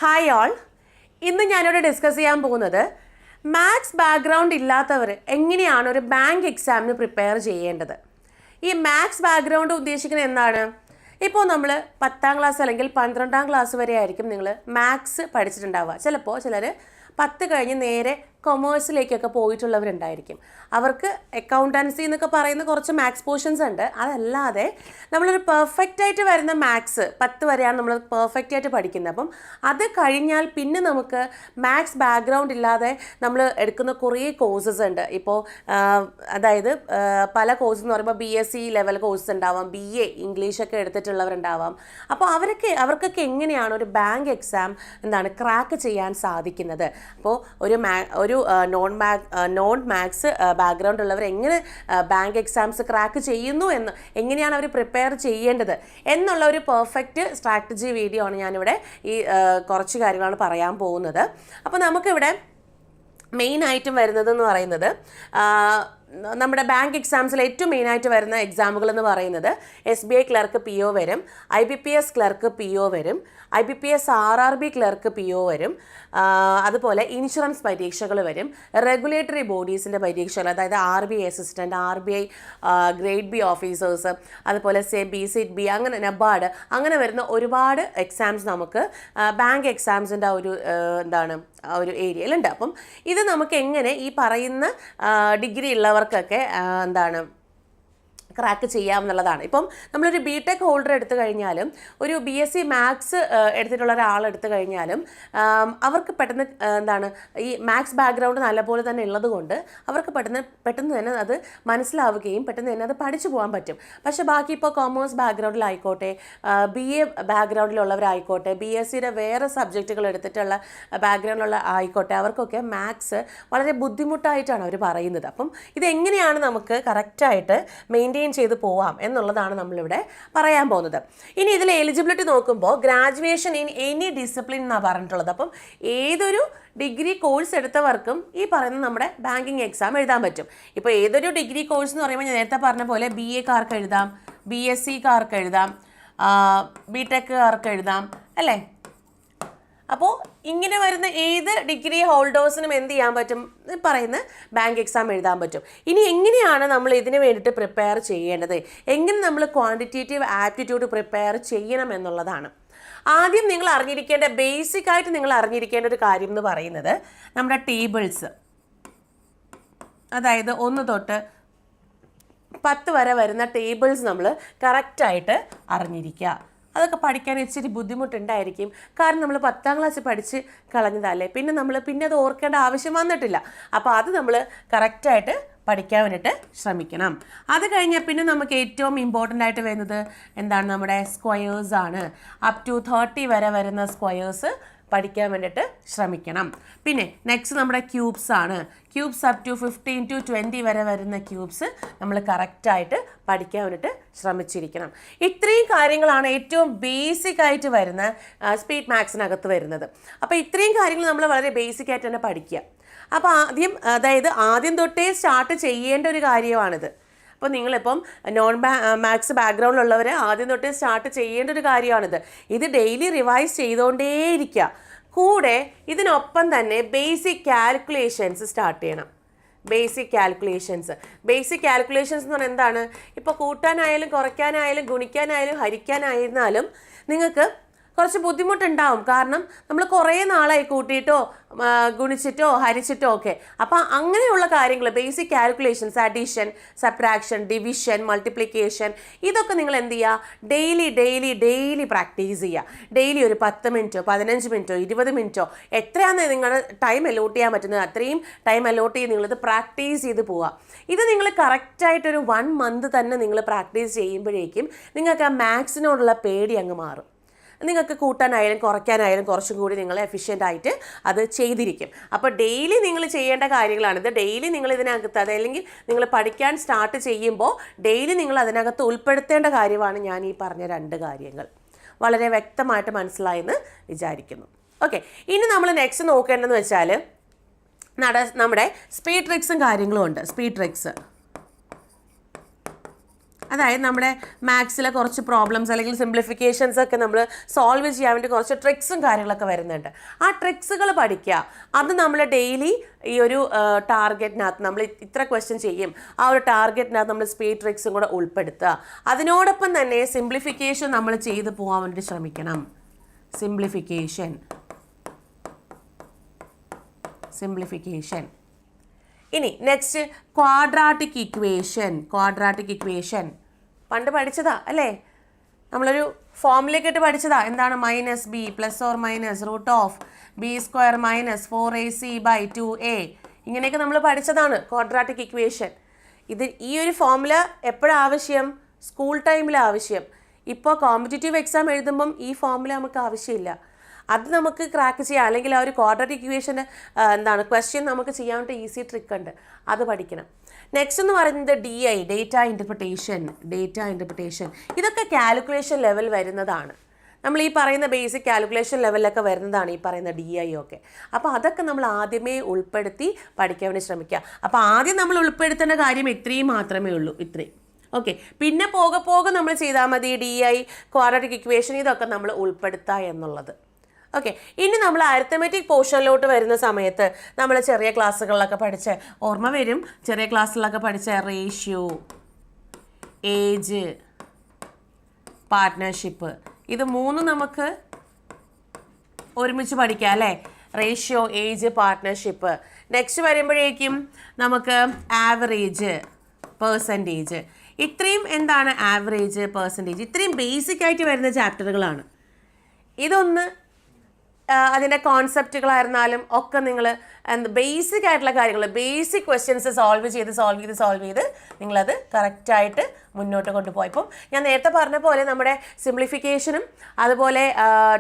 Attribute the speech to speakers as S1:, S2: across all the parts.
S1: Hi all, ഇന്ന് ഞാനിവിടെ discuss ചെയ്യാൻ പോകുന്നത് മാത്സ് ബാക്ക്ഗ്രൗണ്ട് ഇല്ലാത്തവർ എങ്ങനെയാണ് ഒരു ബാങ്ക് എക്സാമിന് പ്രിപ്പയർ ചെയ്യേണ്ടത്. ഈ മാത്സ് ബാക്ക്ഗ്രൗണ്ട് ഉദ്ദേശിക്കുന്നത് എന്താണ്? ഇപ്പോൾ നമ്മൾ 10ാം ക്ലാസ് അല്ലെങ്കിൽ 12ാം ക്ലാസ് വരെ ആയിരിക്കും നിങ്ങൾ മാത്സ് പഠിച്ചിട്ടുണ്ടാവുക. ചിലപ്പോൾ ചിലർ 10 കഴിഞ്ഞ് നേരെ കൊമേഴ്സിലേക്കൊക്കെ പോയിട്ടുള്ളവരുണ്ടായിരിക്കും. അവർക്ക് അക്കൗണ്ടൻസി എന്നൊക്കെ പറയുന്ന കുറച്ച് മാത്സ് പോർഷൻസ് ഉണ്ട്. അതല്ലാതെ നമ്മളൊരു പെർഫെക്റ്റ് ആയിട്ട് വരുന്ന മാത്സ് 10 വരെയാണ് നമ്മൾ പെർഫെക്റ്റ് ആയിട്ട് പഠിക്കുന്നത്. അപ്പം അത് കഴിഞ്ഞാൽ പിന്നെ നമുക്ക് മാത്സ് ബാക്ക്ഗ്രൗണ്ട് ഇല്ലാതെ നമ്മൾ എടുക്കുന്ന കുറേ കോഴ്സസ് ഉണ്ട്. ഇപ്പോൾ അതായത് പല കോഴ്സ് എന്ന് പറയുമ്പോൾ BSc ലെവൽ കോഴ്സ് ഉണ്ടാവാം, BA ഇംഗ്ലീഷൊക്കെ എടുത്തിട്ടുള്ളവരുണ്ടാവാം. അപ്പോൾ അവർക്കൊക്കെ എങ്ങനെയാണ് ഒരു ബാങ്ക് എക്സാം ക്രാക്ക് ചെയ്യാൻ സാധിക്കുന്നത്? അപ്പോൾ ഒരു നോൺ മാത്സ് ബാക്ക്ഗ്രൗണ്ട് ഉള്ളവർ എങ്ങനെ ബാങ്ക് എക്സാംസ് ക്രാക്ക് ചെയ്യുന്നു എന്ന്, എങ്ങനെയാണ് അവർ പ്രിപ്പയർ ചെയ്യേണ്ടത് എന്നുള്ള ഒരു പെർഫെക്റ്റ് സ്ട്രാറ്റജി വീഡിയോ ആണ് ഞാനിവിടെ ഈ കുറച്ച് കാര്യങ്ങളാണ് പറയാൻ പോകുന്നത്. അപ്പോൾ നമുക്കിവിടെ മെയിനായിട്ടും വരുന്നതെന്ന് പറയുന്നത് നമ്മുടെ ബാങ്ക് എക്സാംസിൽ ഏറ്റവും മെയിനായിട്ട് വരുന്ന എക്സാമുകൾ എന്ന് പറയുന്നത് SBI ക്ലർക്ക് PO വരും, IBPS ക്ലർക്ക് PO വരും, IBPS RRB ക്ലർക്ക് PO വരും, അതുപോലെ ഇൻഷുറൻസ് പരീക്ഷകൾ വരും, റെഗുലേറ്ററി ബോഡീസിൻ്റെ പരീക്ഷകൾ, അതായത് RBI assistant, RBI grade B officers, അതുപോലെ BCB, അങ്ങനെ NABARD, അങ്ങനെ വരുന്ന ഒരുപാട് എക്സാംസ് നമുക്ക് ബാങ്ക് എക്സാംസിൻ്റെ ഒരു ഏരിയയിലുണ്ട്. അപ്പം ഇത് നമുക്ക് എങ്ങനെ ഈ പറയുന്ന ഡിഗ്രി ഉള്ളവർക്കൊക്കെ ക്രാക്ക് ചെയ്യാമെന്നുള്ളതാണ്. ഇപ്പം നമ്മളൊരു BTech ഹോൾഡർ എടുത്തു കഴിഞ്ഞാലും ഒരു BSc മാത്സ് എടുത്തിട്ടുള്ള ഒരാളെടുത്തു കഴിഞ്ഞാലും അവർക്ക് പെട്ടെന്ന് ഈ മാത്സ് ബാക്ക്ഗ്രൗണ്ട് നല്ലപോലെ തന്നെ ഉള്ളത് കൊണ്ട് അവർക്ക് പെട്ടെന്ന് തന്നെ അത് മനസ്സിലാവുകയും പെട്ടെന്ന് തന്നെ അത് പഠിച്ചു പോകാൻ പറ്റും. പക്ഷേ ബാക്കി ഇപ്പോൾ കോമേഴ്സ് ബാക്ക്ഗ്രൗണ്ടിലായിക്കോട്ടെ, BA ബാക്ക്ഗ്രൗണ്ടിലുള്ളവരായിക്കോട്ടെ, BScയുടെ വേറെ സബ്ജക്റ്റുകൾ എടുത്തിട്ടുള്ള ബാക്ക്ഗ്രൗണ്ടിലുള്ള ആയിക്കോട്ടെ, അവർക്കൊക്കെ മാത്സ് വളരെ ബുദ്ധിമുട്ടായിട്ടാണ് അവർ പറയുന്നത്. അപ്പം ഇതെങ്ങനെയാണ് നമുക്ക് കറക്റ്റായിട്ട് മെയിൻറ്റെയിൻ ചെയ്ത് പോവാം എന്നുള്ളതാണ് നമ്മളിവിടെ പറയാൻ പോകുന്നത്. ഇനി ഇതിൽ എലിജിബിലിറ്റി നോക്കുമ്പോൾ ഗ്രാജുവേഷൻ ഇൻ എനി ഡിസിപ്ലിൻ എന്നാണ് പറഞ്ഞിട്ടുള്ളത്. അപ്പം ഏതൊരു ഡിഗ്രി കോഴ്സ് എടുത്തവർക്കും ഈ പറയുന്ന നമ്മുടെ ബാങ്കിങ് എക്സാം എഴുതാൻ പറ്റും. ഇപ്പോൾ ഏതൊരു ഡിഗ്രി കോഴ്സ് എന്ന് പറയുമ്പോൾ ഞാൻ നേരത്തെ പറഞ്ഞ പോലെ BA-കാർക്ക് എഴുതാം, BSc-കാർക്ക് എഴുതാം, BTech-കാർക്ക് എഴുതാം, അല്ലേ? അപ്പോൾ ഇങ്ങനെ വരുന്ന ഏത് ഡിഗ്രി ഹോൾഡേഴ്സിനും എന്ത് ചെയ്യാൻ പറ്റും? പറയുന്ന ബാങ്ക് എക്സാം എഴുതാൻ പറ്റും. ഇനി എങ്ങനെയാണ് നമ്മൾ ഇതിന് വേണ്ടിയിട്ട് പ്രിപ്പയർ ചെയ്യേണ്ടത്, എങ്ങനെ നമ്മൾ ക്വാണ്ടിറ്റേറ്റീവ് ആപ്റ്റിറ്റ്യൂഡ് പ്രിപ്പയർ ചെയ്യണം എന്നുള്ളതാണ്. ആദ്യം നിങ്ങൾ അറിഞ്ഞിരിക്കേണ്ട, ബേസിക് ആയിട്ട് നിങ്ങൾ അറിഞ്ഞിരിക്കേണ്ട ഒരു കാര്യം എന്ന് പറയുന്നത് നമ്മുടെ ടേബിൾസ്, അതായത് 1 തൊട്ട് 10 വരെ വരുന്ന ടേബിൾസ് നമ്മൾ കറക്റ്റായിട്ട് അറിഞ്ഞിരിക്കുക. അതൊക്കെ പഠിക്കാൻ ഇച്ചിരി ബുദ്ധിമുട്ടുണ്ടായിരിക്കും. കാരണം നമ്മൾ 10ാം ക്ലാസ്സിൽ പഠിച്ച് കളഞ്ഞതല്ലേ, പിന്നെ അത് ഓർക്കേണ്ട ആവശ്യം വന്നിട്ടില്ല. അപ്പോൾ അത് നമ്മൾ കറക്റ്റായിട്ട് പഠിക്കാൻ വേണ്ടിയിട്ട് ശ്രമിക്കണം. അത് കഴിഞ്ഞാൽ പിന്നെ നമുക്ക് ഏറ്റവും ഇമ്പോർട്ടൻ്റ് ആയിട്ട് വരുന്നത് നമ്മുടെ സ്ക്വയേഴ്സ് ആണ്. അപ് ടു 30 വരെ വരുന്ന സ്ക്വയേഴ്സ് പഠിക്കാൻ വേണ്ടിയിട്ട് ശ്രമിക്കണം. പിന്നെ നെക്സ്റ്റ് നമ്മുടെ ക്യൂബ്സ് ആണ്. ക്യൂബ്സ് അപ് ടു 15 to 20 വരെ വരുന്ന ക്യൂബ്സ് നമ്മൾ കറക്റ്റായിട്ട് പഠിക്കാൻ വേണ്ടിയിട്ട് ശ്രമിച്ചിരിക്കണം. ഇത്രയും കാര്യങ്ങളാണ് ഏറ്റവും ബേസിക് ആയിട്ട് വരുന്ന സ്പീഡ് മാത്സിനകത്ത് വരുന്നത്. അപ്പോൾ ഇത്രയും കാര്യങ്ങൾ നമ്മൾ വളരെ ബേസിക് ആയിട്ട് തന്നെ പഠിക്കുക. അപ്പോൾ ആദ്യം തൊട്ടേ സ്റ്റാർട്ട് ചെയ്യേണ്ട ഒരു കാര്യമാണിത്. അപ്പോൾ നിങ്ങളിപ്പം മാത്സ് ബാക്ക്ഗ്രൗണ്ടിലുള്ളവർ ആദ്യം തൊട്ടേ സ്റ്റാർട്ട് ചെയ്യേണ്ട ഒരു കാര്യമാണിത്. ഇത് ഡെയിലി റിവൈസ് ചെയ്തുകൊണ്ടേയിരിക്കുക. കൂടെ ഇതിനൊപ്പം തന്നെ ബേസിക് കാൽക്കുലേഷൻസ് സ്റ്റാർട്ട് ചെയ്യണം. ബേസിക് കാൽക്കുലേഷൻസ് എന്ന് പറഞ്ഞാൽ എന്താണ്? ഇപ്പോൾ കൂട്ടാനായാലും കുറയ്ക്കാനായാലും ഗുണിക്കാനായാലും ഹരിക്കാനായിരുന്നാലും നിങ്ങൾക്ക് കുറച്ച് ബുദ്ധിമുട്ടുണ്ടാവും. കാരണം നമ്മൾ കുറേ നാളായി കൂട്ടിയിട്ടോ ഗുണിച്ചിട്ടോ ഹരിച്ചിട്ടോ ഒക്കെ. അപ്പോൾ അങ്ങനെയുള്ള കാര്യങ്ങൾ, basic calculations, addition, subtraction, division, multiplication, ഇതൊക്കെ നിങ്ങൾ എന്ത് ചെയ്യുക? ഡെയിലി പ്രാക്ടീസ് ചെയ്യുക. ഡെയിലി ഒരു 10 മിനിറ്റോ 15 മിനിറ്റോ 20 മിനിറ്റോ എത്രയാണെന്ന് നിങ്ങളുടെ ടൈം അലോട്ട് ചെയ്യാൻ പറ്റുന്നത് അത്രയും ടൈം അലോട്ട് ചെയ്ത് നിങ്ങളിത് പ്രാക്ടീസ് ചെയ്ത് പോവുക. ഇത് നിങ്ങൾ കറക്റ്റായിട്ടൊരു 1 മന്ത് തന്നെ നിങ്ങൾ പ്രാക്ടീസ് ചെയ്യുമ്പോഴേക്കും നിങ്ങൾക്ക് ആ മാത്സിനോടുള്ള പേടി അങ്ങ് മാറും. നിങ്ങൾക്ക് കൂട്ടാനായാലും കുറയ്ക്കാനായാലും കുറച്ചും കൂടി നിങ്ങൾ എഫിഷ്യൻ്റ് ആയിട്ട് അത് ചെയ്തിരിക്കും. അപ്പോൾ ഡെയിലി നിങ്ങൾ ചെയ്യേണ്ട കാര്യങ്ങളാണിത്. ഡെയിലി നിങ്ങൾ ഇതിനകത്ത്, അതല്ലെങ്കിൽ നിങ്ങൾ പഠിക്കാൻ സ്റ്റാർട്ട് ചെയ്യുമ്പോൾ ഡെയിലി നിങ്ങൾ അതിനകത്ത് ഉൾപ്പെടുത്തേണ്ട കാര്യമാണ് ഞാൻ ഈ പറഞ്ഞ 2 കാര്യങ്ങൾ. വളരെ വ്യക്തമായിട്ട് മനസ്സിലായെന്ന് വിചാരിക്കുന്നു. ഓക്കെ, ഇനി നമ്മൾ നെക്സ്റ്റ് നോക്കേണ്ടതെന്ന് വെച്ചാൽ നമ്മുടെ സ്പീഡ് ട്രിക്സും കാര്യങ്ങളും ഉണ്ട്. സ്പീഡ് ട്രിക്സ്, അതായത് നമ്മുടെ മാത്സിലെ കുറച്ച് പ്രോബ്ലംസ് അല്ലെങ്കിൽ സിംപ്ലിഫിക്കേഷൻസ് ഒക്കെ നമ്മൾ സോൾവ് ചെയ്യാൻ വേണ്ടി കുറച്ച് ട്രിക്സും കാര്യങ്ങളൊക്കെ വരുന്നുണ്ട്. ആ ട്രിക്സുകൾ പഠിക്കുക. അത് നമ്മൾ ഡെയിലി ഈ ഒരു ടാർഗറ്റിനകത്ത് നമ്മൾ ഇത്ര ക്വസ്റ്റ്യൻ ചെയ്യും, ആ ഒരു ടാർഗറ്റിനകത്ത് നമ്മൾ സ്പീഡ് ട്രിക്സും കൂടെ ഉൾപ്പെടുത്തുക. അതിനോടൊപ്പം തന്നെ സിംപ്ലിഫിക്കേഷൻ നമ്മൾ ചെയ്ത് പോകാൻ വേണ്ടി ശ്രമിക്കണം. സിംപ്ലിഫിക്കേഷൻ. ഇനി നെക്സ്റ്റ് ക്വാഡ്രാറ്റിക് ഇക്വേഷൻ പണ്ട് പഠിച്ചതാ അല്ലേ? നമ്മളൊരു ഫോമിലേക്ക് ഇട്ട് പഠിച്ചതാ. എന്താണ്? -b ± √(b² - 4ac/2a) ഇങ്ങനെയൊക്കെ നമ്മൾ പഠിച്ചതാണ് ക്വാഡ്രാറ്റിക് ഇക്വേഷൻ. ഈ ഒരു ഫോമുല എപ്പോഴാണ് ആവശ്യം? സ്കൂൾ ടൈമിൽ ആവശ്യം. ഇപ്പോൾ കോമ്പറ്റേറ്റീവ് എക്സാം എഴുതുമ്പം ഈ ഫോമുല നമുക്ക് ആവശ്യമില്ല. അത് നമുക്ക് ക്രാക്ക് ചെയ്യാം. അല്ലെങ്കിൽ ആ ഒരു ക്വാഡ്രാറ്റിക് ഇക്വേഷൻ്റെ ക്വസ്റ്റ്യൻ നമുക്ക് ചെയ്യാൻ വേണ്ടി ഈസി ട്രിക്ക് ഉണ്ട്, അത് പഠിക്കണം. നെക്സ്റ്റ് എന്ന് പറയുന്നത് ഡേറ്റ ഇൻ്റർപ്രിട്ടേഷൻ. ഇതൊക്കെ കാൽക്കുലേഷൻ ലെവൽ വരുന്നതാണ്. നമ്മൾ ഈ പറയുന്ന ബേസിക് കാൽക്കുലേഷൻ ലെവലിലൊക്കെ വരുന്നതാണ് ഈ പറയുന്ന DI ഒക്കെ. അപ്പോൾ അതൊക്കെ നമ്മൾ ആദ്യമേ ഉൾപ്പെടുത്തി പഠിക്കാൻ വേണ്ടി ശ്രമിക്കുക. അപ്പോൾ ആദ്യം നമ്മൾ ഉൾപ്പെടുത്തേണ്ട കാര്യം ഇത്രയും മാത്രമേ ഉള്ളൂ, ഇത്രയും. ഓക്കെ, പിന്നെ പോകെ നമ്മൾ ചെയ്താൽ മതി DI, ക്വാഡ്രാറ്റിക് ഇക്വേഷൻ, ഇതൊക്കെ നമ്മൾ ഉൾപ്പെടുത്തുക എന്നുള്ളത്. ഓക്കെ, ഇനി നമ്മൾ അരിത്തമെറ്റിക് പോർഷനിലോട്ട് വരുന്ന സമയത്ത് നമ്മൾ ചെറിയ ക്ലാസ്സുകളിലൊക്കെ പഠിച്ച് ഓർമ്മ വരും. ചെറിയ ക്ലാസ്സിലൊക്കെ പഠിച്ച റേഷ്യോ, ഏജ്, പാർട്ട്ണർഷിപ്പ്, ഇത് മൂന്നും നമുക്ക് ഒരുമിച്ച് പഠിക്കാം അല്ലേ? Ratio, age, partnership. നെക്സ്റ്റ് വരുമ്പോഴേക്കും നമുക്ക് ആവറേജ്, പെർസെൻറ്റേജ്. ഇത്രയും എന്താണ്? ആവറേജ്, പെർസെൻറ്റേജ്, ഇത്രയും ബേസിക് ആയിട്ട് വരുന്ന ചാപ്റ്ററുകളാണ്. ഇതൊന്ന് അതിൻ്റെ കോൺസെപ്റ്റുകളായിരുന്നാലും ഒക്കെ നിങ്ങൾ ബേസിക് ആയിട്ടുള്ള കാര്യങ്ങൾ, ബേസിക് ക്വസ്റ്റ്യൻസ് സോൾവ് ചെയ്ത് നിങ്ങളത് കറക്റ്റായിട്ട് മുന്നോട്ട് കൊണ്ടുപോയി. ഇപ്പം ഞാൻ നേരത്തെ പറഞ്ഞ പോലെ നമ്മുടെ സിംപ്ലിഫിക്കേഷനും അതുപോലെ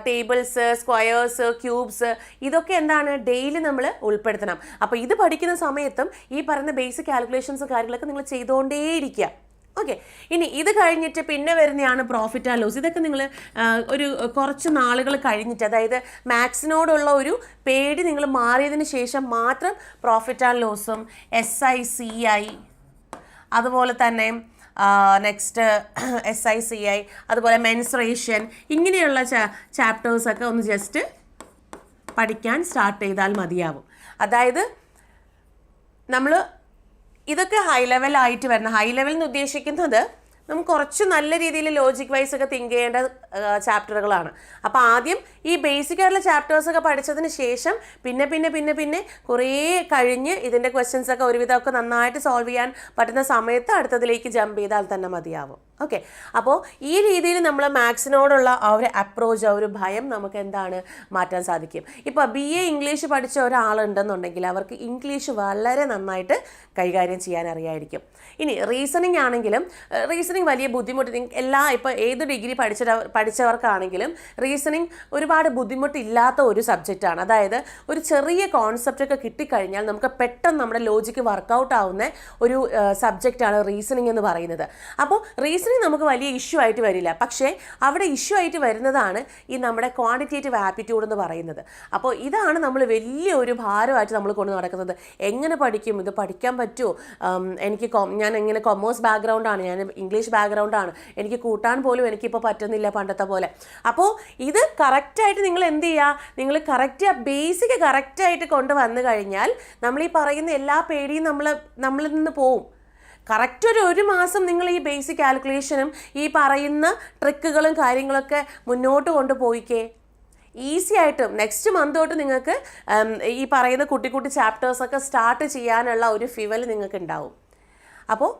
S1: ടേബിൾസ്, സ്ക്വയേഴ്സ്, ക്യൂബ്സ്, ഇതൊക്കെ എന്താണ്? ഡെയിലി നമ്മൾ ഉൾപ്പെടുത്തണം. അപ്പോൾ ഇത് പഠിക്കുന്ന സമയത്തും ഈ പറയുന്ന ബേസിക് കാൽക്കുലേഷൻസ് കാര്യങ്ങളൊക്കെ നിങ്ങൾ ചെയ്തുകൊണ്ടേയിരിക്കുക. ഓക്കെ, ഇനി ഇത് കഴിഞ്ഞിട്ട് പിന്നെ വരുന്നതാണ് പ്രോഫിറ്റ് ആൻഡ് ലോസ്. ഇതൊക്കെ നിങ്ങൾ ഒരു കുറച്ച് നാളുകൾ കഴിഞ്ഞിട്ട്, അതായത് മാത്സിനോടുള്ള ഒരു പേടി നിങ്ങൾ മാറിയതിന് ശേഷം മാത്രം പ്രോഫിറ്റ് ആൻഡ് ലോസും SICI, അതുപോലെ തന്നെ നെക്സ്റ്റ് SICI, അതുപോലെ മെൻസ്ട്രേഷൻ, ഇങ്ങനെയുള്ള ചാപ്റ്റേഴ്സൊക്കെ ഒന്ന് ജസ്റ്റ് പഠിക്കാൻ സ്റ്റാർട്ട് ചെയ്താൽ മതിയാവും. അതായത് നമ്മൾ ഇതൊക്കെ ഹൈ ലെവലായിട്ട് വരുന്ന, ഹൈ ലെവൽ എന്ന് ഉദ്ദേശിക്കുന്നത് നമുക്ക് കുറച്ച് നല്ല രീതിയിൽ ലോജിക് വൈസ് ഒക്കെ തിങ്ക് ചെയ്യേണ്ട ചാപ്റ്ററുകളാണ്. അപ്പോൾ ആദ്യം ഈ ബേസിക് ആയിട്ടുള്ള ചാപ്റ്റേഴ്സൊക്കെ പഠിച്ചതിന് ശേഷം പിന്നെ കുറേ കഴിഞ്ഞ് ഇതിൻ്റെ ക്വസ്റ്റ്യൻസ് ഒക്കെ ഒരുവിധമൊക്കെ നന്നായിട്ട് സോൾവ് ചെയ്യാൻ പറ്റുന്ന സമയത്ത് അടുത്തതിലേക്ക് ജമ്പ് ചെയ്താൽ തന്നെ മതിയാവും. ഓക്കെ, അപ്പോൾ ഈ രീതിയിൽ നമ്മൾ മാത്സിനോടുള്ള ആ ഒരു അപ്രോച്ച്, ആ ഒരു ഭയം നമുക്ക് എന്താണ് മാറ്റാൻ സാധിക്കും. ഇപ്പോൾ BA ഇംഗ്ലീഷ് പഠിച്ച ഒരാളുണ്ടെന്നുണ്ടെങ്കിൽ അവർക്ക് ഇംഗ്ലീഷ് വളരെ നന്നായിട്ട് കൈകാര്യം ചെയ്യാൻ അറിയായിരിക്കും. ഇനി റീസണിങ് ആണെങ്കിലും, റീസണിങ് വലിയ ബുദ്ധിമുട്ട് ഇപ്പോൾ ഏത് ഡിഗ്രി പഠിച്ചവർക്കാണെങ്കിലും റീസണിങ് ഒരുപാട് ബുദ്ധിമുട്ടില്ലാത്ത ഒരു സബ്ജക്റ്റാണ്. അതായത് ഒരു ചെറിയ കോൺസെപ്റ്റൊക്കെ കിട്ടിക്കഴിഞ്ഞാൽ നമുക്ക് പെട്ടെന്ന് നമ്മുടെ ലോജിക്ക് വർക്കൗട്ട് ആവുന്ന ഒരു സബ്ജക്റ്റാണ് റീസണിങ് എന്ന് പറയുന്നത്. അപ്പോൾ റീസണിങ് നമുക്ക് വലിയ ഇഷ്യൂ ആയിട്ട് വരില്ല. പക്ഷേ അവിടെ ഇഷ്യൂ ആയിട്ട് വരുന്നതാണ് ഈ നമ്മുടെ ക്വാണ്ടിറ്റേറ്റീവ് ആപ്റ്റിറ്റ്യൂഡ് എന്ന് പറയുന്നത്. അപ്പോൾ ഇതാണ് നമ്മൾ വലിയൊരു ഭാരമായിട്ട് നമ്മൾ കൊണ്ട് നടക്കുന്നത്. എങ്ങനെ പഠിക്കും? ഇത് പഠിക്കാൻ പറ്റുമോ? ഞാൻ എങ്ങനെ കൊമേഴ്സ് ബാക്ക്ഗ്രൗണ്ടാണ്, ഞാൻ ഇംഗ്ലീഷ് ബാക്ക്ഗ്രൗണ്ടാണ്, എനിക്ക് കൂട്ടാൻ പോലും എനിക്കിപ്പോൾ പറ്റുന്നില്ല പണ്ടത്തെ പോലെ. അപ്പോൾ ഇത് കറക്റ്റായിട്ട് നിങ്ങൾ എന്ത് ചെയ്യുക? നിങ്ങൾ കറക്റ്റ് ബേസിക് കറക്റ്റായിട്ട് കൊണ്ടുവന്നു കഴിഞ്ഞാൽ നമ്മൾ ഈ പറയുന്ന എല്ലാ പേടിയും നമ്മളിൽ നിന്ന് പോവും. കറക്റ്റ് ഒരു മാസം നിങ്ങൾ ഈ ബേസിക് കാൽക്കുലേഷനും ഈ പറയുന്ന ട്രിക്കുകളും കാര്യങ്ങളൊക്കെ മുന്നോട്ട് കൊണ്ടുപോയിക്കേ, ഈസി ആയിട്ടും നെക്സ്റ്റ് മന്ത് തൊട്ട് നിങ്ങൾക്ക് ഈ പറയുന്ന കുട്ടി ചാപ്റ്റേഴ്സൊക്കെ സ്റ്റാർട്ട് ചെയ്യാനുള്ള ഒരു ഫിവൽ നിങ്ങൾക്ക് ഉണ്ടാവും. അപ്പോൾ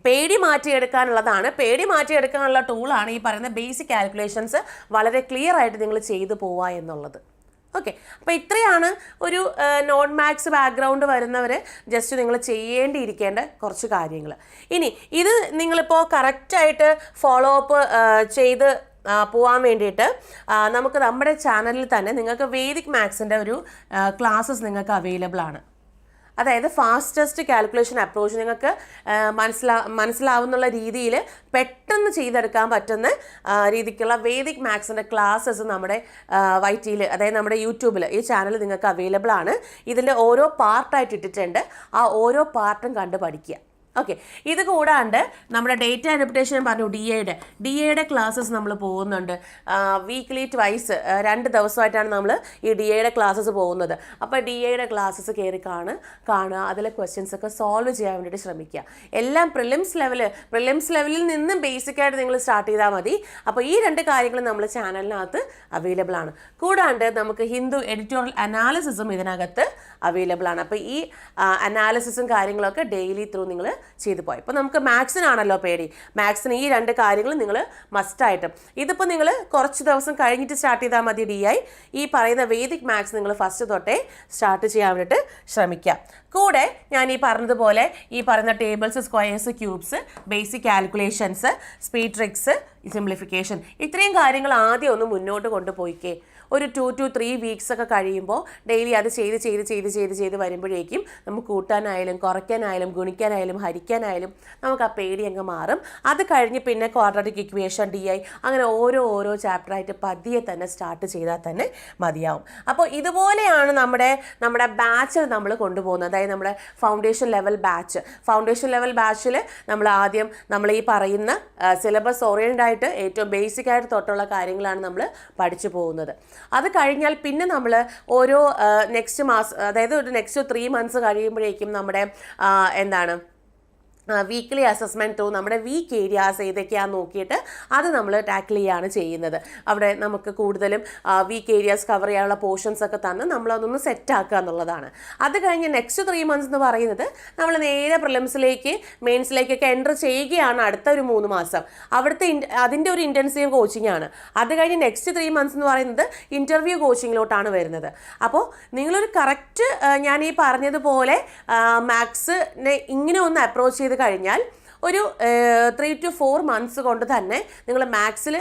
S1: പേടി മാറ്റിയെടുക്കാനുള്ളതാണ്. പേടി മാറ്റിയെടുക്കാനുള്ള ടൂളാണ് ഈ പറയുന്ന ബേസിക് കാൽക്കുലേഷൻസ് വളരെ ക്ലിയർ ആയിട്ട് നിങ്ങൾ ചെയ്തു പോവുക എന്നുള്ളത്. ഓക്കെ, അപ്പോൾ ഇത്രയാണ് ഒരു നോൺ മാത്സ് ബാക്ക്ഗ്രൗണ്ട് വരുന്നവർ ജസ്റ്റ് നിങ്ങൾ ചെയ്യേണ്ടിയിരിക്കേണ്ട കുറച്ച് കാര്യങ്ങൾ. ഇനി ഇത് നിങ്ങളിപ്പോൾ കറക്റ്റായിട്ട് ഫോളോ അപ്പ് ചെയ്ത് പോകാൻ വേണ്ടിയിട്ട് നമുക്ക് നമ്മുടെ ചാനലിൽ തന്നെ നിങ്ങൾക്ക് വേദിക് മാത്സിൻ്റെ ഒരു ക്ലാസ്സസ് നിങ്ങൾക്ക് അവൈലബിൾ ആണ്. അതായത് ഫാസ്റ്റസ്റ്റ് കാൽക്കുലേഷൻ അപ്രോച്ച് നിങ്ങൾക്ക് മനസ്സിലാവുന്നുള്ള രീതിയിൽ പെട്ടെന്ന് ചെയ്തെടുക്കാൻ പറ്റുന്ന രീതിക്കുള്ള വേദിക് മാത്സിൻ്റെ ക്ലാസ്സസ് നമ്മുടെ YTയിൽ, അതായത് നമ്മുടെ യൂട്യൂബിൽ ഈ ചാനൽ നിങ്ങൾക്ക് അവൈലബിൾ ആണ്. ഇതിൻ്റെ ഓരോ പാർട്ടായിട്ട് ഇട്ടിട്ടുണ്ട്. ആ ഓരോ പാർട്ടും കണ്ട് പഠിക്കുക. ഓക്കെ, ഇത് കൂടാണ്ട് നമ്മുടെ ഡേറ്റ ഇൻ്റർപ്രിട്ടേഷൻ പറഞ്ഞു ഡി എയുടെ ക്ലാസ്സസ് നമ്മൾ പോകുന്നുണ്ട്. വീക്ക്ലി ട്വൈസ് 2 ദിവസമായിട്ടാണ് നമ്മൾ ഈ ഡി എയുടെ ക്ലാസ്സസ് പോകുന്നത്. അപ്പോൾ ഡി എയുടെ ക്ലാസ്സസ് കയറി കാണുക, അതിലെ ക്വസ്റ്റ്യൻസ് ഒക്കെ സോൾവ് ചെയ്യാൻ വേണ്ടിയിട്ട് ശ്രമിക്കുക. എല്ലാം പ്രിലിംസ് ലെവലിൽ നിന്ന് ബേസിക്കായിട്ട് നിങ്ങൾ സ്റ്റാർട്ട് ചെയ്താൽ മതി. അപ്പോൾ ഈ 2 കാര്യങ്ങൾ നമ്മൾ ചാനലിനകത്ത് അവൈലബിൾ ആണ്. കൂടാണ്ട് നമുക്ക് ഹിന്ദു എഡിറ്റോറിയൽ അനാലിസിസും ഇതിനകത്ത് അവൈലബിൾ ആണ്. അപ്പോൾ ഈ അനാലിസിസും കാര്യങ്ങളൊക്കെ ഡെയിലി ത്രൂ നിങ്ങൾ ചെയ്തു പോയി. ഇപ്പോൾ നമുക്ക് മാത്സിനാണല്ലോ പേടി, മാത്സിന് ഈ 2 കാര്യങ്ങൾ നിങ്ങൾ മസ്റ്റായിട്ടും, ഇതിപ്പോൾ നിങ്ങൾ കുറച്ച് ദിവസം കഴിഞ്ഞിട്ട് സ്റ്റാർട്ട് ചെയ്താൽ മതി. ഈ പറയുന്ന വേദിക് മാത്സ് നിങ്ങൾ ഫസ്റ്റ് തൊട്ടേ സ്റ്റാർട്ട് ചെയ്യാൻ വേണ്ടിയിട്ട് ശ്രമിക്കുക. കൂടെ ഞാൻ ഈ പറഞ്ഞതുപോലെ ഈ പറയുന്ന tables, squares, cubes, basic calculations, speed tricks, simplification, ഇത്രയും കാര്യങ്ങൾ ആദ്യം ഒന്ന് മുന്നോട്ട് കൊണ്ടുപോയിക്കേ. ഒരു 2 to 3 വീക്സ് ഒക്കെ കഴിയുമ്പോൾ ഡെയിലി അത് ചെയ്ത് വരുമ്പോഴേക്കും നമുക്ക് കൂട്ടാനായാലും കുറയ്ക്കാനായാലും ഗുണിക്കാനായാലും ഹരിക്കാനായാലും നമുക്ക് ആ പേടി അങ്ങ് മാറും. അത് കഴിഞ്ഞ് പിന്നെ ക്വാഡ്രാറ്റിക് ഇക്വേഷൻ, DI, അങ്ങനെ ഓരോ ചാപ്റ്ററായിട്ട് പതിയെ തന്നെ സ്റ്റാർട്ട് ചെയ്താൽ തന്നെ മതിയാവും. അപ്പോൾ ഇതുപോലെയാണ് നമ്മുടെ ബാച്ച് നമ്മൾ കൊണ്ടുപോകുന്നത്. അതായത് നമ്മുടെ ഫൗണ്ടേഷൻ ലെവൽ ബാച്ചിൽ നമ്മൾ ആദ്യം ഈ പറയുന്ന സിലബസ് ഓറിയൻറ്റഡ് ആയിട്ട് ഏറ്റവും ബേസിക് ആയിട്ട് തൊട്ടുള്ള കാര്യങ്ങളാണ് നമ്മൾ പഠിച്ചു പോകുന്നത്. അത് കഴിഞ്ഞാൽ പിന്നെ നമ്മൾ ഓരോ നെക്സ്റ്റ് മാസം, അതായത് ഒരു നെക്സ്റ്റ് 3 months കഴിയുമ്പോഴേക്കും നമ്മുടെ വീക്ക്ലി അസസ്മെൻറ്റ് ത്രൂ നമ്മുടെ വീക്ക് ഏരിയാസ് ഏതൊക്കെയാണെന്ന് നോക്കിയിട്ട് അത് നമ്മൾ ടാക്കിൾ ചെയ്യുകയാണ് ചെയ്യുന്നത്. അവിടെ നമുക്ക് കൂടുതലും വീക്ക് ഏരിയാസ് കവർ ചെയ്യാനുള്ള പോർഷൻസ് ഒക്കെ തന്ന് നമ്മളതൊന്ന് സെറ്റാക്കുക എന്നുള്ളതാണ്. അത് കഴിഞ്ഞ് നെക്സ്റ്റ് 3 months എന്ന് പറയുന്നത് നമ്മൾ നേരെ പ്രിലിംസിലേക്ക് മെയിൻസിലേക്കൊക്കെ എൻ്റർ ചെയ്യുകയാണ്. അടുത്ത ഒരു 3 മാസം അതിൻ്റെ ഒരു ഇൻറ്റൻസീവ് കോച്ചിങ് ആണ്. അത് കഴിഞ്ഞ് നെക്സ്റ്റ് 3 months എന്ന് പറയുന്നത് ഇൻ്റർവ്യൂ കോച്ചിങ്ങിലോട്ടാണ് വരുന്നത്. അപ്പോൾ നിങ്ങളൊരു കറക്റ്റ് ഞാൻ ഈ പറഞ്ഞതുപോലെ മാത്സിനെ ഇങ്ങനെ ഒന്ന് അപ്രോച്ച് ചെയ്ത് കഴിഞ്ഞാൽ ഒരു 3 to 4 months കൊണ്ട് തന്നെ നിങ്ങൾ മാത്സിൽ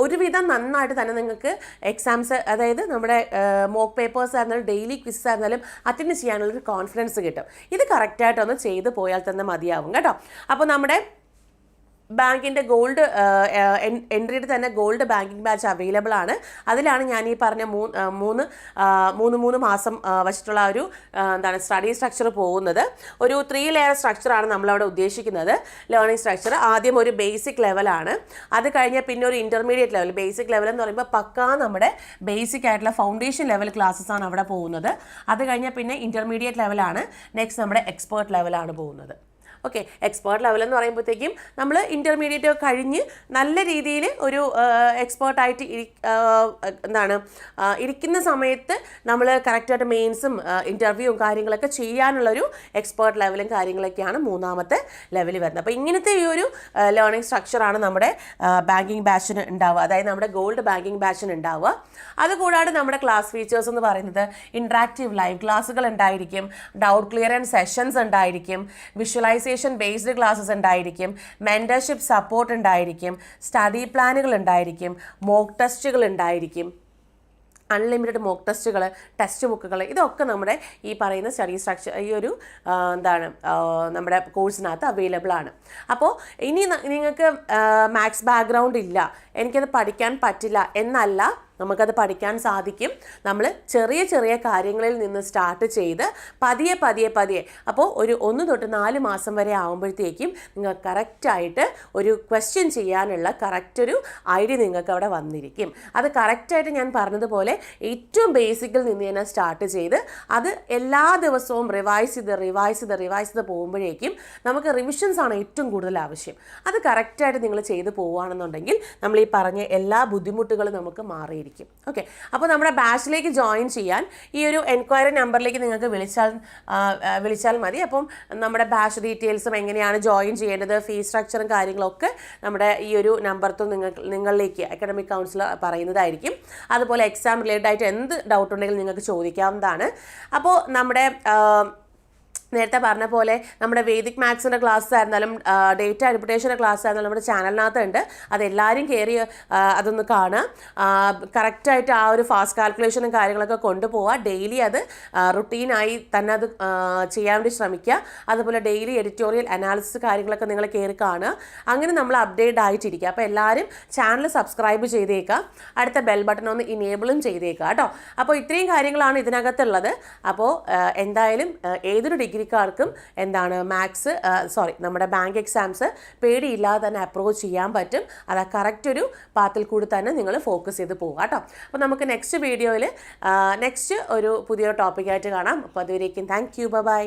S1: ഒരുവിധം നന്നായിട്ട് തന്നെ നിങ്ങൾക്ക് എക്സാംസ്, അതായത് നമ്മുടെ മോക്ക് പേപ്പേഴ്സ് ആയിരുന്നാലും ഡെയിലി ക്വിസ് ആയിരുന്നാലും അറ്റൻഡ് ചെയ്യാനുള്ളൊരു കോൺഫിഡൻസ് കിട്ടും. ഇത് കറക്റ്റായിട്ടൊന്ന് ചെയ്ത് പോയാൽ തന്നെ മതിയാവും കേട്ടോ. അപ്പോൾ നമ്മുടെ ബാങ്കിൻ്റെ ഗോൾഡ് എൻട്രിയുടെ തന്നെ ഗോൾഡ് ബാങ്കിങ് ബാച്ച് അവൈലബിൾ ആണ്. അതിലാണ് ഞാൻ ഈ പറഞ്ഞ 3 മാസം വച്ചിട്ടുള്ള ഒരു സ്റ്റഡി സ്ട്രക്ചർ പോകുന്നത്. ഒരു 3 layer സ്ട്രക്ചറാണ് നമ്മളവിടെ ഉദ്ദേശിക്കുന്നത്. ലേണിംഗ് സ്ട്രക്ചർ ആദ്യം ഒരു ബേസിക് ലെവലാണ്, അത് കഴിഞ്ഞാൽ പിന്നെ ഒരു ഇൻ്റർമീഡിയറ്റ് ലെവൽ. ബേസിക് ലെവൽ എന്ന് പറയുമ്പോൾ പക്കാ നമ്മുടെ ബേസിക് ആയിട്ടുള്ള ഫൗണ്ടേഷൻ ലെവൽ ക്ലാസ്സസ് ആണ് അവിടെ പോകുന്നത്. അത് കഴിഞ്ഞാൽ പിന്നെ ഇൻ്റർമീഡിയറ്റ് ലെവലാണ്. നെക്സ്റ്റ് നമ്മുടെ എക്സ്പേർട്ട് ലെവലാണ് പോകുന്നത്. ഓക്കെ, എക്സ്പേർട്ട് ലെവൽ എന്ന് പറയുമ്പോഴത്തേക്കും നമ്മൾ ഇൻ്റർമീഡിയറ്റ് കഴിഞ്ഞ് നല്ല രീതിയിൽ ഒരു എക്സ്പേർട്ടായിട്ട് ഇരിക്കുന്ന സമയത്ത് നമ്മൾ കറക്റ്റായിട്ട് മെയിൻസും ഇൻ്റർവ്യൂവും കാര്യങ്ങളൊക്കെ ചെയ്യാനുള്ളൊരു എക്സ്പേർട്ട് ലെവലും കാര്യങ്ങളൊക്കെയാണ് 3ാമത്തെ ലെവലിൽ വരുന്നത്. അപ്പോൾ ഇങ്ങനത്തെ ഈ ഒരു ലേണിംഗ് സ്ട്രക്ചറാണ് നമ്മുടെ ബാങ്കിങ് ബാച്ചിന് ഉണ്ടാവുക, അതായത് നമ്മുടെ ഗോൾഡ് ബാങ്കിങ് ബാച്ചിന് ഉണ്ടാവുക. അതുകൂടാതെ നമ്മുടെ ക്ലാസ് ഫീച്ചേഴ്സ് എന്ന് പറയുന്നത് ഇൻട്രാക്റ്റീവ് ലൈവ് ക്ലാസ്സുകൾ ഉണ്ടായിരിക്കും, ഡൗട്ട് ക്ലിയറൻസ് സെഷൻസ് ഉണ്ടായിരിക്കും, വിഷ്വലൈസേഷൻ ബേസ്ഡ് ക്ലാസ്സസ് ഉണ്ടായിരിക്കും, മെൻറ്റർഷിപ്പ് സപ്പോർട്ട് ഉണ്ടായിരിക്കും, സ്റ്റഡി പ്ലാനുകൾ ഉണ്ടായിരിക്കും, മോക്ക് ടെസ്റ്റുകൾ ഉണ്ടായിരിക്കും, അൺലിമിറ്റഡ് മോക്ക് ടെസ്റ്റുകൾ, ടെക്സ്റ്റ് ബുക്കുകൾ, ഇതൊക്കെ നമ്മുടെ ഈ പറയുന്ന സ്റ്റഡി സ്ട്രക്ചർ ഈ ഒരു നമ്മുടെ കോഴ്സിനകത്ത് അവൈലബിൾ ആണ്. അപ്പോൾ ഇനി നിങ്ങൾക്ക് മാത്സ് ബാക്ക്ഗ്രൗണ്ട് ഇല്ല, എനിക്കത് പഠിക്കാൻ പറ്റില്ല എന്നല്ല, നമുക്കത് പഠിക്കാൻ സാധിക്കും. നമ്മൾ ചെറിയ കാര്യങ്ങളിൽ നിന്ന് സ്റ്റാർട്ട് ചെയ്ത് പതിയെ അപ്പോൾ ഒരു 1 തൊട്ട് 4 മാസം വരെ ആകുമ്പോഴത്തേക്കും നിങ്ങൾ കറക്റ്റായിട്ട് ഒരു ക്വസ്റ്റ്യൻ ചെയ്യാനുള്ള കറക്റ്റൊരു ഐഡിയ നിങ്ങൾക്ക് അവിടെ വന്നിരിക്കും. അത് കറക്റ്റായിട്ട് ഞാൻ പറഞ്ഞതുപോലെ ഏറ്റവും ബേസിക്കിൽ നിന്ന് തന്നെ സ്റ്റാർട്ട് ചെയ്ത് അത് എല്ലാ ദിവസവും റിവൈസ് ചെയ്ത് പോകുമ്പോഴേക്കും നമുക്ക് റിവിഷൻസ് ആണ് ഏറ്റവും കൂടുതൽ ആവശ്യം. അത് കറക്റ്റായിട്ട് നിങ്ങൾ ചെയ്ത് പോവുകയാണെന്നുണ്ടെങ്കിൽ നമ്മൾ ഈ പറഞ്ഞ എല്ലാ ബുദ്ധിമുട്ടുകളും നമുക്ക് മാറിയിരിക്കും. ഓക്കെ, അപ്പോൾ നമ്മുടെ ബാച്ചിലേക്ക് ജോയിൻ ചെയ്യാൻ ഈ ഒരു എൻക്വയറി നമ്പറിലേക്ക് നിങ്ങൾക്ക് വിളിച്ചാൽ മതി. അപ്പം നമ്മുടെ ബാച്ച് ഡീറ്റെയിൽസും എങ്ങനെയാണ് ജോയിൻ ചെയ്യേണ്ടത്, ഫീസ് സ്ട്രക്ചറും കാര്യങ്ങളൊക്കെ നമ്മുടെ ഈ ഒരു നമ്പർത്തും നിങ്ങളിലേക്ക് അക്കാഡമിക് കൗൺസിലർ പറയുന്നതായിരിക്കും. അതുപോലെ എക്സാം റിലേറ്റഡ് ആയിട്ട് എന്ത് ഡൗട്ട് ഉണ്ടെങ്കിലും നിങ്ങൾക്ക് ചോദിക്കാവുന്നതാണ്. അപ്പോൾ നമ്മുടെ നേരത്തെ പറഞ്ഞ പോലെ നമ്മുടെ വേദിക് മാത്സിൻ്റെ ക്ലാസ് ആയിരുന്നാലും ഡേറ്റ ഇൻ്റർപ്രിട്ടേഷൻ്റെ ക്ലാസ് ആയിരുന്നാലും നമ്മുടെ ചാനലിനകത്തുണ്ട്. അതെല്ലാവരും കയറി അതൊന്ന് കാണുക. കറക്റ്റായിട്ട് ആ ഒരു ഫാസ്റ്റ് കാൽക്കുലേഷനും കാര്യങ്ങളൊക്കെ കൊണ്ടുപോവുക. ഡെയിലി അത് റുട്ടീനായി തന്നെ അത് ചെയ്യാൻ വേണ്ടി ശ്രമിക്കുക. അതുപോലെ ഡെയിലി എഡിറ്റോറിയൽ അനാലിസിസ് കാര്യങ്ങളൊക്കെ നിങ്ങൾ കയറി കാണുക. അങ്ങനെ നമ്മൾ അപ്ഡേറ്റ് ആയിട്ടിരിക്കുക. അപ്പോൾ എല്ലാവരും ചാനൽ സബ്സ്ക്രൈബ് ചെയ്തേക്കുക, അടുത്ത ബെൽ ബട്ടൺ ഒന്ന് ഇനേബിളും ചെയ്തേക്കുക കേട്ടോ. അപ്പോൾ ഇത്രയും കാര്യങ്ങളാണ് ഇതിനകത്തുള്ളത്. അപ്പോൾ എന്തായാലും ഏതൊരു ഡിഗ്രി ഡിഗ്രിക്കാർക്കും എന്താണ് മാത്സ് നമ്മുടെ ബാങ്ക് എക്സാംസ് പേടിയില്ലാതെ തന്നെ അപ്രോച്ച് ചെയ്യാൻ പറ്റും. അത് കറക്റ്റ് ഒരു പാത്തിൽ കൂടി തന്നെ നിങ്ങൾ ഫോക്കസ് ചെയ്ത് പോകുക കേട്ടോ. അപ്പോൾ നമുക്ക് നെക്സ്റ്റ് വീഡിയോയിൽ നെക്സ്റ്റ് ഒരു പുതിയ ടോപ്പിക്കായിട്ട് കാണാം. അപ്പോൾ അതുവരേക്കും താങ്ക് യു, ബൈ.